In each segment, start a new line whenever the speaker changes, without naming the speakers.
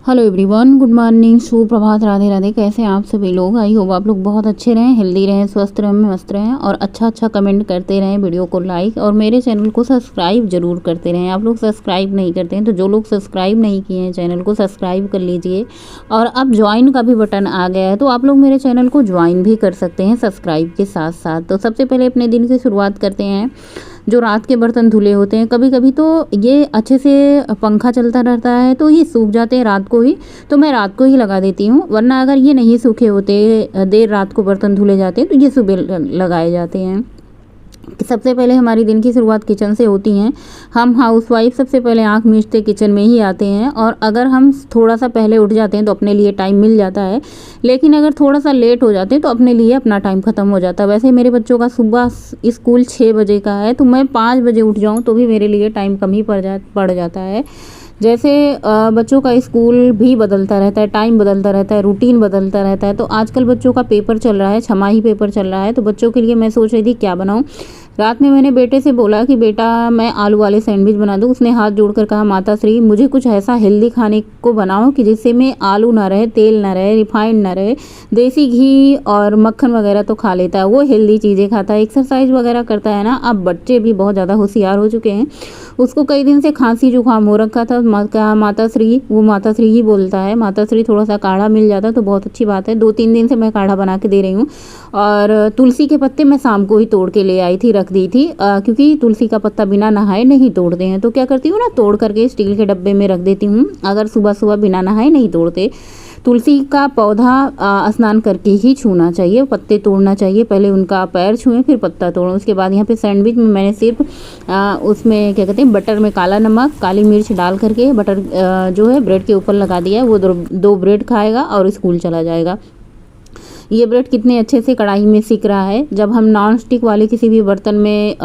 Hello everyone, good morning, सुप्रभात, राधे राधे। कैसे हैं आप सभी लोग? आई होप आप लोग बहुत अच्छे रहें, हेल्दी रहें, स्वस्थ रहें, मस्त रहें और अच्छा कमेंट करते रहें, वीडियो को लाइक और मेरे चैनल को सब्सक्राइब जरूर करते रहें। आप लोग सब्सक्राइब नहीं करते हैं तो जो लोग सब्सक्राइब नहीं किए हैं चैनल को सब्सक्राइब कर लीजिए। और अब ज्वाइन का भी बटन आ गया है तो आप लोग मेरे चैनल को ज्वाइन भी कर सकते हैं सब्सक्राइब के साथ साथ। तो सबसे पहले अपने दिन की शुरुआत करते हैं। जो रात के बर्तन धुले होते हैं, कभी कभी तो ये अच्छे से पंखा चलता रहता है तो ये सूख जाते हैं रात को ही, तो मैं रात को ही लगा देती हूँ। वरना अगर ये नहीं सूखे होते, देर रात को बर्तन धुले जाते हैं तो ये सुबह लगाए जाते हैं। सबसे पहले हमारी दिन की शुरुआत किचन से होती है। हम हाउसवाइफ सबसे पहले आंख मीचते किचन में ही आते हैं और अगर हम थोड़ा सा पहले उठ जाते हैं तो अपने लिए टाइम मिल जाता है, लेकिन अगर थोड़ा सा लेट हो जाते हैं तो अपने लिए अपना टाइम ख़त्म हो जाता है। वैसे मेरे बच्चों का सुबह स्कूल 6 बजे का है तो मैं 5 बजे उठ जाऊँ तो भी मेरे लिए टाइम कम ही पड़ जाता है। जैसे बच्चों का स्कूल भी बदलता रहता है, टाइम बदलता रहता है, रूटीन बदलता रहता है। तो आजकल बच्चों का पेपर चल रहा है, छमाही पेपर चल रहा है, तो बच्चों के लिए मैं सोच रही थी क्या बनाऊं। रात में मैंने बेटे से बोला कि बेटा मैं आलू वाले सैंडविच बना दूं। उसने हाथ जोड़कर कहा माता श्री मुझे कुछ ऐसा हेल्दी खाने को बनाओ कि जिससे में आलू ना रहे, तेल ना रहे, रिफाइंड ना रहे, देसी घी और मक्खन वगैरह तो खा लेता है, वो हेल्दी चीज़ें खाता है, एक्सरसाइज वगैरह करता है ना। अब बच्चे भी बहुत ज़्यादा होशियार हो चुके हैं। उसको कई दिन से खांसी जुकाम हो रखा था। कहा माता श्री, वो माता श्री ही बोलता है। माता श्री थोड़ा सा काढ़ा मिल जाता तो बहुत अच्छी बात है। 2-3 दिन से मैं काढ़ा बना के दे रही हूँ। और तुलसी के पत्ते मैं शाम को ही तोड़ के ले आई थी, रख दी थी, क्योंकि तुलसी का पत्ता बिना नहाए नहीं तोड़ते हैं। तो क्या करती हूँ ना, तोड़ करके स्टील के डब्बे में रख देती हूँ। अगर सुबह सुबह बिना नहाए नहीं तोड़ते। तुलसी का पौधा स्नान करके ही छूना चाहिए, पत्ते तोड़ना चाहिए। पहले उनका पैर छुएं फिर पत्ता तोड़ें। उसके बाद यहाँ पे सैंडविच में मैंने सिर्फ उसमें क्या कहते हैं, बटर में काला नमक, काली मिर्च डाल करके बटर जो है ब्रेड के ऊपर लगा दिया है। वो 2 ब्रेड खाएगा और स्कूल चला जाएगा। ये ब्रेड कितने अच्छे से कढ़ाई में सिक रहा है। जब हम नॉन स्टिक वाले किसी भी बर्तन में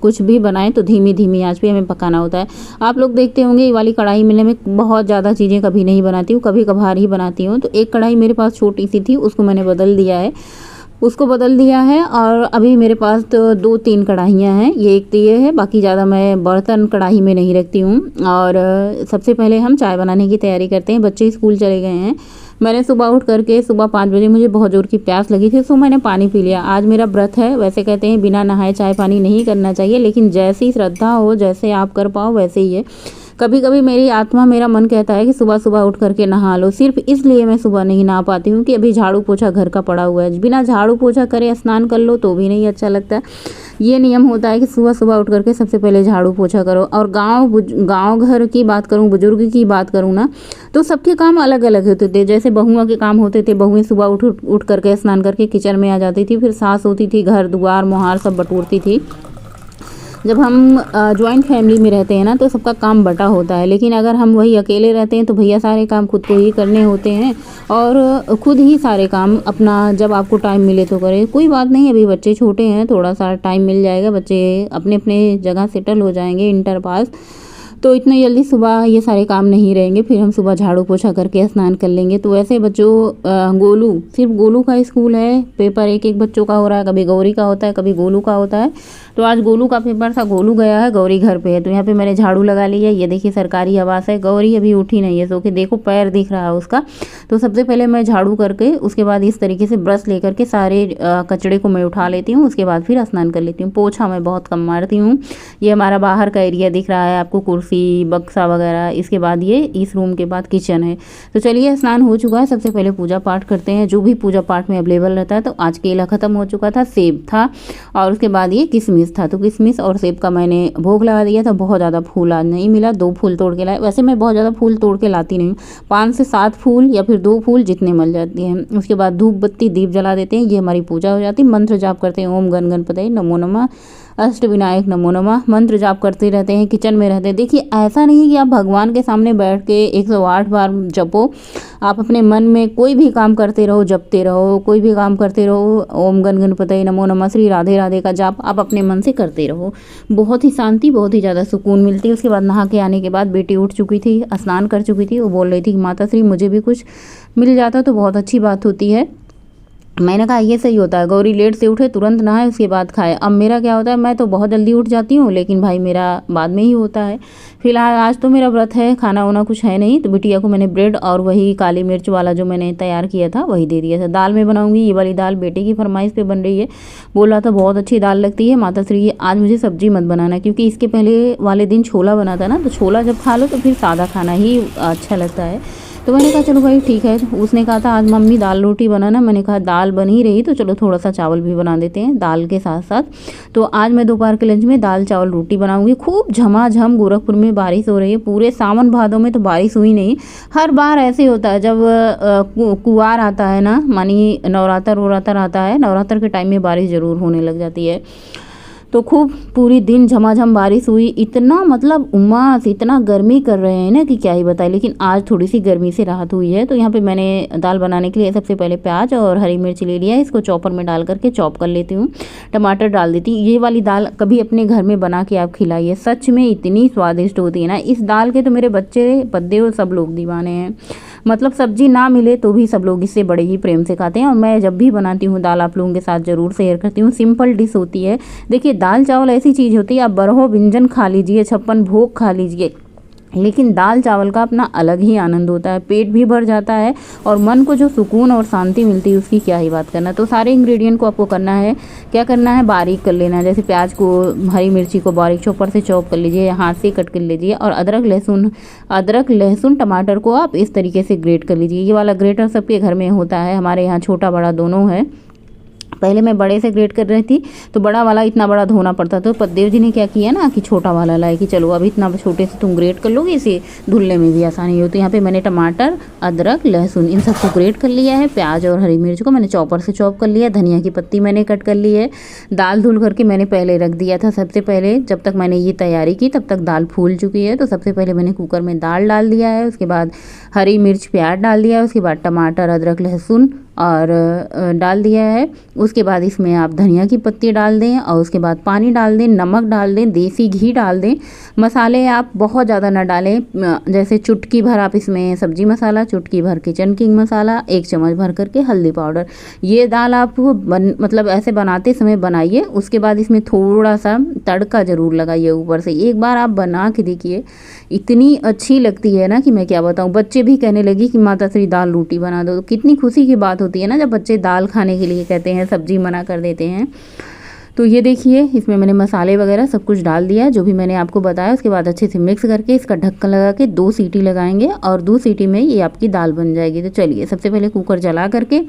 कुछ भी बनाएं तो धीमी धीमी आंच पे हमें पकाना होता है। आप लोग देखते होंगे ये वाली कढ़ाई में मैं बहुत ज़्यादा चीज़ें कभी नहीं बनाती हूँ, कभी कभार ही बनाती हूँ। तो एक कढ़ाई मेरे पास छोटी सी थी, उसको मैंने बदल दिया है और अभी मेरे पास तो 2-3 कढ़ाइयाँ हैं। ये एक तो ये है, बाकी ज़्यादा मैं बर्तन कढ़ाई में नहीं रखती हूँ। और सबसे पहले हम चाय बनाने की तैयारी करते हैं। बच्चे स्कूल चले गए हैं। मैंने सुबह उठ करके सुबह 5 बजे मुझे बहुत ज़ोर की प्यास लगी थी, तो मैंने पानी पी लिया। आज मेरा व्रत है। वैसे कहते हैं बिना नहाए चाय पानी नहीं करना चाहिए, लेकिन जैसी श्रद्धा हो, जैसे आप कर पाओ वैसे ही है। कभी कभी मेरी आत्मा, मेरा मन कहता है कि सुबह सुबह उठ करके नहा लो। सिर्फ इसलिए मैं सुबह नहीं नहा पाती हूँ कि अभी झाड़ू पोछा घर का पड़ा हुआ है। बिना झाड़ू पोछा करे स्नान कर लो तो भी नहीं अच्छा लगता। ये नियम होता है कि सुबह सुबह उठ करके सबसे पहले झाड़ू पोछा करो। और गांव घर की बात करूँ, बुजुर्ग की बात करूँ ना, तो सबके काम अलग अलग होते थे। जैसे बहुओं के काम होते थे, बहुएं सुबह उठ करके स्नान करके किचन में आ जाती थी। फिर सास होती थी, घर द्वार मोहार सब बटोरती थी। जब हम जॉइंट फैमिली में रहते हैं ना तो सबका काम बटा होता है, लेकिन अगर हम वही अकेले रहते हैं तो भैया सारे काम खुद को ही करने होते हैं और खुद ही सारे काम अपना, जब आपको टाइम मिले तो करें। कोई बात नहीं, अभी बच्चे छोटे हैं, थोड़ा सा टाइम मिल जाएगा, बच्चे अपने अपने जगह सेटल हो जाएंगे, इंटर पास, तो इतने जल्दी सुबह ये सारे काम नहीं रहेंगे। फिर हम सुबह झाड़ू पोछा करके स्नान कर लेंगे। तो वैसे बच्चों गोलू, सिर्फ गोलू का स्कूल है, पेपर एक बच्चों का हो रहा है, कभी गौरी का होता है, कभी गोलू का होता है। तो आज गोलू का पेपर था, गोलू गया है, गौरी घर पे है। तो यहाँ पे मैंने झाड़ू लगा लिया। ये देखिए सरकारी आवास है। गौरी अभी उठी नहीं है, सो के देखो पैर दिख रहा है उसका। तो सबसे पहले मैं झाड़ू करके उसके बाद इस तरीके से ब्रश लेकर के सारे कचड़े को मैं उठा लेती हूँ। उसके बाद फिर स्नान कर लेती हूँ। पोछा मैं बहुत कम मारती हूँ। ये हमारा बाहर का एरिया दिख रहा है आपको, कुर्सी बक्सा वगैरह। इसके बाद ये इस रूम के बाद किचन है। तो चलिए स्नान हो चुका है। सबसे पहले पूजा पाठ करते हैं, जो भी पूजा पाठ में अवेलेबल रहता है। तो आज केला खत्म हो चुका था, सेब था और उसके बाद ये किशमिश था। तो किशमिश और सेब का मैंने भोग लगा दिया था। बहुत ज़्यादा फूल आज नहीं मिला, 2 फूल तोड़ के लाए। वैसे मैं बहुत ज़्यादा फूल तोड़ के लाती नहीं हूँ, 5 से 7 फूल या फिर 2 फूल जितने मिल जाती हैं। उसके बाद धूप बत्ती दीप जला देते हैं। ये हमारी पूजा हो जाती है। मंत्र जाप करते हैं, ओम गण गणपतये नमो नमः, अष्ट विनायक नमो नमः। मंत्र जाप करते रहते हैं, किचन में रहते हैं। देखिए ऐसा नहीं है कि आप भगवान के सामने बैठ के 108 बार जपो। आप अपने मन में कोई भी काम करते रहो, जपते रहो, कोई भी काम करते रहो। ओम गण गणपतये नमो नमः, श्री राधे राधे का जाप आप अपने मन से करते रहो। बहुत ही शांति, बहुत ही ज़्यादा सुकून मिलती है। उसके बाद नहा के आने के बाद बेटी उठ चुकी थी, स्नान कर चुकी थी। वो बोल रही थी कि माता श्री मुझे भी कुछ मिल जाता तो बहुत अच्छी बात होती है। मैंने कहा ये सही होता है, गौरी लेट से उठे तुरंत नहाए उसके बाद खाए। अब मेरा क्या होता है, मैं तो बहुत जल्दी उठ जाती हूँ, लेकिन भाई मेरा बाद में ही होता है। फिलहाल आज तो मेरा व्रत है, खाना वाना कुछ है नहीं, तो बिटिया को मैंने ब्रेड और वही काली मिर्च वाला जो मैंने तैयार किया था वही दे दिया था। दाल में बनाऊंगी, ये वाली दाल बेटे की फरमाइश पे बन रही है, बोल रहा था बहुत अच्छी दाल लगती है माता श्री, आज मुझे सब्जी मत बनाना, क्योंकि इसके पहले वाले दिन छोला बना था ना, तो छोला जब खा लो तो फिर सादा खाना ही अच्छा लगता है। तो मैंने कहा चलो भाई ठीक है। उसने कहा था आज मम्मी दाल रोटी बनाना, मैंने कहा दाल बन ही रही तो चलो थोड़ा सा चावल भी बना देते हैं दाल के साथ साथ। तो आज मैं दोपहर के लंच में दाल चावल रोटी बनाऊंगी। खूब झमाझम गोरखपुर में बारिश हो रही है, पूरे सावन भादों में तो बारिश हुई नहीं। हर बार ऐसे होता है जब कुवार आता है ना, मानी नवरात्र आता है, नवरात्र के टाइम में बारिश ज़रूर होने लग जाती है। तो खूब पूरी दिन झमाझम बारिश हुई, इतना मतलब उमास, इतना गर्मी कर रहे हैं ना कि क्या ही बताएं। लेकिन आज थोड़ी सी गर्मी से राहत हुई है। तो यहाँ पे मैंने दाल बनाने के लिए सबसे पहले प्याज और हरी मिर्च ले लिया है, इसको चॉपर में डाल करके चॉप कर लेती हूँ। टमाटर डाल देती हूँ। ये वाली दाल कभी अपने घर में बना के आप खिलाइए, सच में इतनी स्वादिष्ट होती है ना। इस दाल के तो मेरे बच्चे बद्दे और सब लोग दीवाने हैं, मतलब सब्जी ना मिले तो भी सब लोग इससे बड़े ही प्रेम से खाते हैं। और मैं जब भी बनाती हूँ दाल आप लोगों के साथ ज़रूर शेयर करती हूँ। सिंपल डिश होती है। देखिए दाल चावल ऐसी चीज़ होती है, आप बरहो व्यंजन खा लीजिए, 56 भोग खा लीजिए, लेकिन दाल चावल का अपना अलग ही आनंद होता है, पेट भी भर जाता है और मन को जो सुकून और शांति मिलती है उसकी क्या ही बात करना। तो सारे इंग्रेडिएंट को आपको करना है, क्या करना है, बारीक कर लेना है। जैसे प्याज को, हरी मिर्ची को बारीक चॉपर से चॉप कर लीजिए, हाथ से कट कर लीजिए। और अदरक लहसुन टमाटर को आप इस तरीके से ग्रेट कर लीजिए। ये वाला ग्रेटर सबके घर में होता है, हमारे यहाँ छोटा बड़ा दोनों है। पहले मैं बड़े से ग्रेट कर रही थी तो बड़ा वाला इतना बड़ा धोना पड़ता था। तो पतदेव जी ने क्या किया ना कि छोटा वाला लाए कि चलो अब इतना छोटे से तुम ग्रेट कर लोगे, इसे धुलने में भी आसानी होती है। यहाँ पे मैंने टमाटर, अदरक, लहसुन इन सबको ग्रेट कर लिया है। प्याज और हरी मिर्च को मैंने चॉपर से चॉप कर लिया। धनिया की पत्ती मैंने कट कर ली है। दाल धुल करके मैंने पहले रख दिया था। सबसे पहले जब तक मैंने ये तैयारी की तब तक दाल फूल चुकी है। तो सबसे पहले मैंने कुकर में दाल डाल दिया है, उसके बाद हरी मिर्च प्याज डाल दिया है, उसके बाद टमाटर अदरक लहसुन और डाल दिया है। उसके बाद इसमें आप धनिया की पत्ती डाल दें और उसके बाद पानी डाल दें, नमक डाल दें, देसी घी डाल दें। मसाले आप बहुत ज़्यादा ना डालें, जैसे चुटकी भर आप इसमें सब्जी मसाला, चुटकी भर किचन किंग मसाला, 1 चम्मच भर करके हल्दी पाउडर। ये दाल आप मतलब ऐसे बनाते समय बनाइए। उसके बाद इसमें थोड़ा सा तड़का ज़रूर लगाइए ऊपर से। एक बार आप बना के देखिए, इतनी अच्छी लगती है ना कि मैं क्या बताऊँ। बच्चे भी कहने लगी कि माता श्री दाल रोटी बना दो। तो कितनी खुशी की बात होती है ना जब बच्चे दाल खाने के लिए कहते हैं, सब्जी मना कर देते हैं। तो ये देखिए इसमें मैंने मसाले वगैरह सब कुछ डाल दिया जो भी मैंने आपको बताया। उसके बाद अच्छे से मिक्स करके इसका ढक्कन लगा के 2 सीटी लगाएंगे और 2 सीटी में ये आपकी दाल बन जाएगी। तो चलिए सबसे पहले कुकर जला करके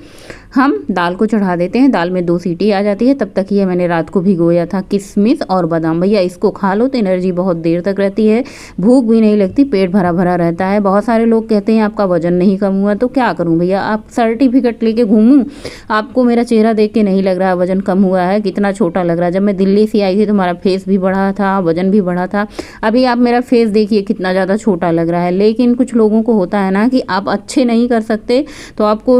हम दाल को चढ़ा देते हैं। दाल में 2 सीटी आ जाती है तब तक ये मैंने रात को भिगोया था किशमिश और बादाम। भैया इसको खा लो तो एनर्जी बहुत देर तक रहती है, भूख भी नहीं लगती, पेट भरा भरा रहता है। बहुत सारे लोग कहते हैं आपका वजन नहीं कम हुआ, तो क्या करूँ भैया, आप सर्टिफिकेट लेके घूमूं? आपको मेरा चेहरा देख के नहीं लग रहा वजन कम हुआ है, कितना छोटा लग रहा है। जब मैं दिल्ली से आई थी तो हमारा फेस भी बढ़ा था, वजन भी बढ़ा था। अभी आप मेरा फेस देखिए कितना ज़्यादा छोटा लग रहा है। लेकिन कुछ लोगों को होता है ना कि आप अच्छे नहीं कर सकते तो आपको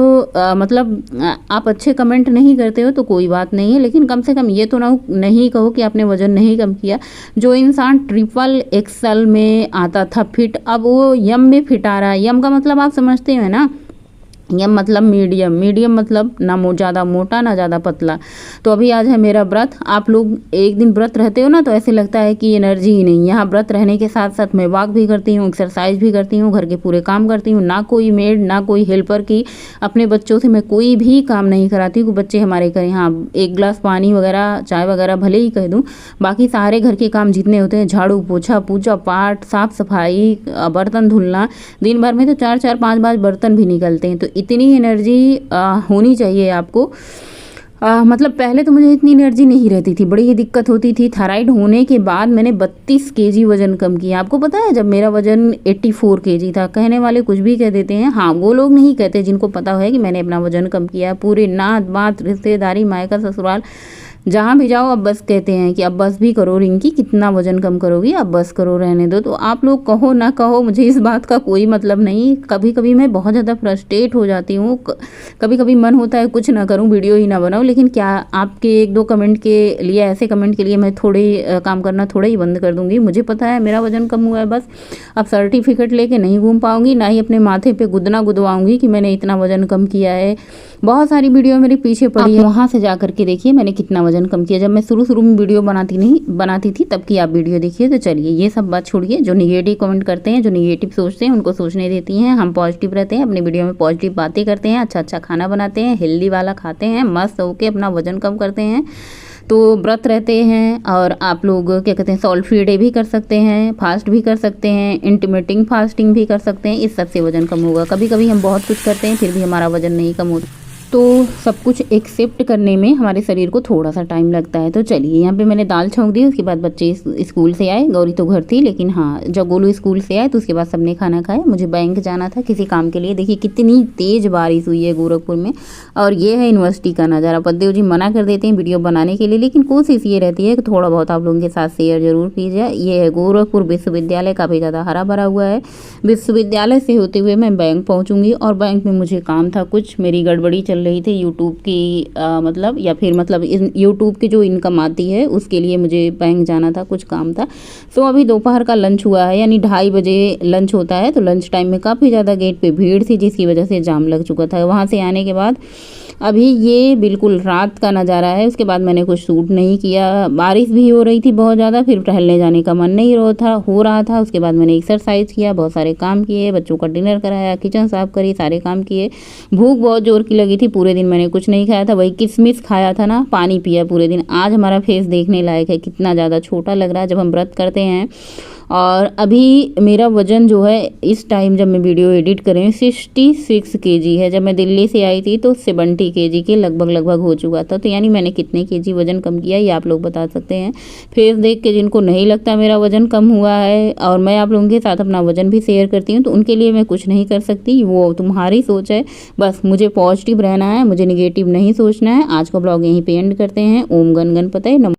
मतलब आप अच्छे कमेंट नहीं करते हो तो कोई बात नहीं है, लेकिन कम से कम ये तो ना नहीं कहो कि आपने वजन नहीं कम किया। जो इंसान ट्रिपल एक्सल में आता था फिट, अब वो यम में फिट आ रहा है। यम का मतलब आप समझते हो ना, यम मतलब मीडियम, मीडियम मतलब ना ज़्यादा मोटा ना ज़्यादा पतला। तो अभी आज है मेरा व्रत। आप लोग एक दिन व्रत रहते हो ना तो ऐसे लगता है कि एनर्जी ही नहीं। यहाँ व्रत रहने के साथ साथ मैं वॉक भी करती हूँ, एक्सरसाइज भी करती हूँ, घर के पूरे काम करती हूँ। ना कोई मेड ना कोई हेल्पर की, अपने बच्चों से मैं कोई भी काम नहीं कराती हूँ। बच्चे हमारे करें, हाँ 1 गिलास पानी वगैरह चाय वगैरह भले ही कह दूँ, बाकी सारे घर के काम जितने होते हैं, झाड़ू पोछा पूजा पाठ साफ़ सफाई बर्तन धुलना, दिन भर में तो 4-4 5-5 बर्तन भी निकलते हैं। तो इतनी एनर्जी होनी चाहिए आपको। मतलब पहले तो मुझे इतनी एनर्जी नहीं रहती थी, बड़ी ही दिक्कत होती थी। थायराइड होने के बाद मैंने 32 केजी वजन कम किया। आपको पता है जब मेरा वजन 84 केजी था, कहने वाले कुछ भी कह देते हैं, हाँ वो लोग नहीं कहते जिनको पता है कि मैंने अपना वजन कम किया। पूरे नात बात रिश्तेदारी मायका ससुराल जहाँ भी जाओ अब बस कहते हैं कि अब बस भी करो रिंकी, कितना वजन कम करोगी, अब बस करो, रहने दो। तो आप लोग कहो ना कहो, मुझे इस बात का कोई मतलब नहीं। कभी कभी मैं बहुत ज़्यादा फ्रस्ट्रेट हो जाती हूँ, कभी कभी मन होता है कुछ ना करूँ, वीडियो ही ना बनाऊँ, लेकिन क्या आपके एक दो कमेंट के लिए, ऐसे कमेंट के लिए मैं थोड़े काम करना थोड़ा ही बंद कर दूँगी। मुझे पता है मेरा वजन कम हुआ है, बस अब सर्टिफिकेट लेके नहीं घूम पाऊँगी, ना ही अपने माथे पे गुदना गुदवाऊँगी कि मैंने इतना वजन कम किया है। बहुत सारी वीडियो मेरे पीछे पड़ी है, वहाँ से जा करके देखिए मैंने कितना वजन कम किया। जब मैं शुरू में वीडियो बनाती थी तब की आप वीडियो देखिए। तो चलिए ये सब बात छोड़िए, जो निगेटिव कमेंट करते हैं, जो निगेटिव सोचते हैं, उनको सोचने देती हैं। हम पॉजिटिव रहते हैं, अपने वीडियो में पॉजिटिव बातें करते हैं, अच्छा अच्छा खाना बनाते हैं, हेल्दी वाला खाते हैं, मस्त होके अपना वजन कम करते हैं। तो व्रत रहते हैं, और आप लोग क्या कहते हैं, सॉल्ट फ्री डे भी कर सकते हैं, फास्ट भी कर सकते हैं, इंटरमिटेंट फास्टिंग भी कर सकते हैं। इस सबसे वजन कम होगा। कभी कभी हम बहुत कुछ करते हैं फिर भी हमारा वजन नहीं कम होता, तो सब कुछ एक्सेप्ट करने में हमारे शरीर को थोड़ा सा टाइम लगता है। तो चलिए यहाँ पे मैंने दाल छौंक दी। उसके बाद बच्चे स्कूल से आए, गौरी तो घर थी, लेकिन हाँ जब गोलू स्कूल से आए तो उसके बाद सबने खाना खाया। मुझे बैंक जाना था किसी काम के लिए। देखिए कितनी तेज़ बारिश हुई है गोरखपुर में, और ये है यूनिवर्सिटी का नज़ारा। पद्देव जी मना कर देते हैं वीडियो बनाने के लिए, लेकिन कोशिश ये रहती है कि थोड़ा बहुत आप लोगों के साथ शेयर जरूर कीजिए। ये है गोरखपुर विश्वविद्यालय, काफ़ी ज़्यादा हरा भरा हुआ है। विश्वविद्यालय से होते हुए मैं बैंक पहुँचूँगी, और बैंक में मुझे काम था कुछ, मेरी गड़बड़ी चल रही थी यूट्यूब की मतलब यूट्यूब की जो इनकम आती है उसके लिए मुझे बैंक जाना था, कुछ काम था। तो अभी दोपहर का लंच हुआ है, यानी 2:30 बजे लंच होता है। तो लंच टाइम में काफ़ी ज़्यादा गेट पे भीड़ थी, जिसकी वजह से जाम लग चुका था। वहाँ से आने के बाद अभी ये बिल्कुल रात का नज़ारा है। उसके बाद मैंने कुछ शूट नहीं किया, बारिश भी हो रही थी बहुत ज़्यादा, फिर टहलने जाने का मन नहीं हो रहा था। उसके बाद मैंने एक्सरसाइज किया, बहुत सारे काम किए, बच्चों का डिनर कराया, किचन साफ करी, सारे काम किए। भूख बहुत जोर की लगी थी, पूरे दिन मैंने कुछ नहीं खाया था, वही किशमिश खाया था ना, पानी पिया पूरे दिन। आज हमारा फेस देखने लायक है, कितना ज़्यादा छोटा लग रहा है जब हम व्रत करते हैं। और अभी मेरा वज़न जो है इस टाइम जब मैं वीडियो एडिट कर रही हूँ 66 kg है। जब मैं दिल्ली से आई थी तो 70 kg के लगभग हो चुका था। तो यानी मैंने कितने kg वज़न कम किया ये आप लोग बता सकते हैं। फेस देख के जिनको नहीं लगता मेरा वज़न कम हुआ है, और मैं आप लोगों के साथ अपना वज़न भी शेयर करती हूँ, तो उनके लिए मैं कुछ नहीं कर सकती, वो तुम्हारी सोच है। बस मुझे पॉजिटिव रहना है, मुझे निगेटिव नहीं सोचना है। आज का ब्लॉग यहीं पे एंड करते हैं। ओम गण गणपतये नमः।